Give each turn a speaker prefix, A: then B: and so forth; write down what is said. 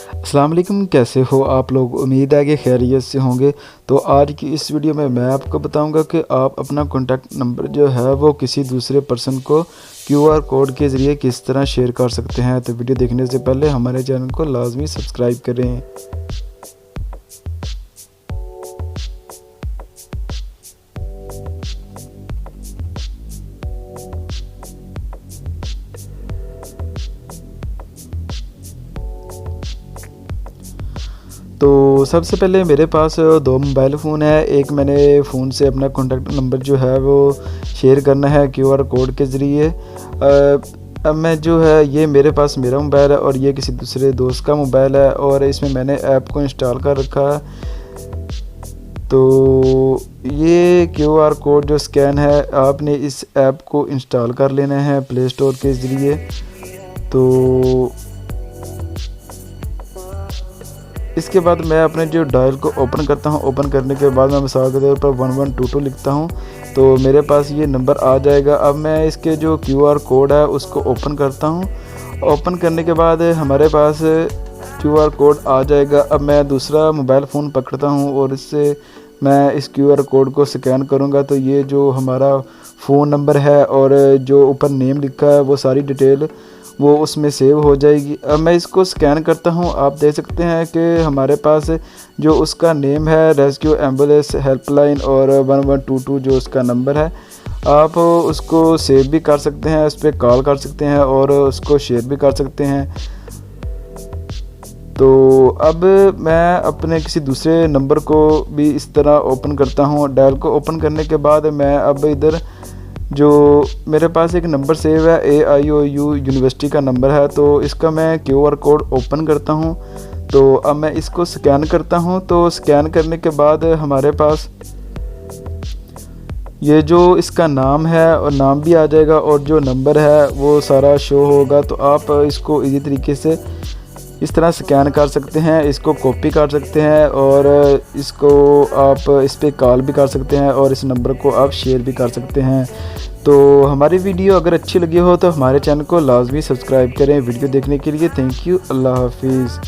A: अस्सलाम वालेकुम, कैसे हो आप लोग? उम्मीद है कि खैरियत से होंगे। तो आज की इस वीडियो में मैं आपको बताऊंगा कि आप अपना कॉन्टैक्ट नंबर जो है वो किसी दूसरे पर्सन को क्यूआर कोड के ज़रिए किस तरह शेयर कर सकते हैं। तो वीडियो देखने से पहले हमारे चैनल को लाजमी सब्सक्राइब करें। तो सबसे पहले मेरे पास दो मोबाइल फ़ोन है। एक मैंने फ़ोन से अपना कॉन्टैक्ट नंबर जो है वो शेयर करना है क्यूआर कोड के ज़रिए। अब मैं जो है ये मेरे पास मेरा मोबाइल है और ये किसी दूसरे दोस्त का मोबाइल है और इसमें मैंने ऐप को इंस्टॉल कर रखा है। तो ये क्यूआर कोड जो स्कैन है आपने इस ऐप को इंस्टॉल कर लेना है प्ले स्टोर के ज़रिए। तो इसके बाद मैं अपने जो डायल को ओपन करता हूं। ओपन करने के बाद मैं मिसाल के तौर पर 1122 लिखता हूं तो मेरे पास ये नंबर आ जाएगा। अब मैं इसके जो क्यूआर कोड है उसको ओपन करता हूं। ओपन करने के बाद हमारे पास क्यूआर कोड आ जाएगा। अब मैं दूसरा मोबाइल फ़ोन पकड़ता हूं और इससे मैं इस क्यूआर कोड को स्कैन करूंगा तो ये जो हमारा फ़ोन नंबर है और जो ऊपर नेम लिखा है वो सारी डिटेल वो उसमें सेव हो जाएगी। अब मैं इसको स्कैन करता हूँ। आप देख सकते हैं कि हमारे पास जो उसका नेम है रेस्क्यू एम्बुलेंस हेल्पलाइन और 1122 जो उसका नंबर है, आप उसको सेव भी कर सकते हैं, उस पर कॉल कर सकते हैं और उसको शेयर भी कर सकते हैं। तो अब मैं अपने किसी दूसरे नंबर को भी इस तरह ओपन करता हूँ। डायल को ओपन करने के बाद मैं अब इधर जो मेरे पास एक नंबर सेव है AIOU यूनिवर्सिटी का नंबर है, तो इसका मैं क्यूआर कोड ओपन करता हूं। तो अब मैं इसको स्कैन करता हूं। तो स्कैन करने के बाद हमारे पास ये जो इसका नाम है और नाम भी आ जाएगा और जो नंबर है वो सारा शो होगा। तो आप इसको इजी तरीके से इस तरह स्कैन कर सकते हैं, इसको कॉपी कर सकते हैं और इसको आप इस पर कॉल भी कर सकते हैं और इस नंबर को आप शेयर भी कर सकते हैं। तो हमारी वीडियो अगर अच्छी लगी हो तो हमारे चैनल को लाजमी सब्सक्राइब करें। वीडियो देखने के लिए थैंक यू। अल्लाह हाफिज़।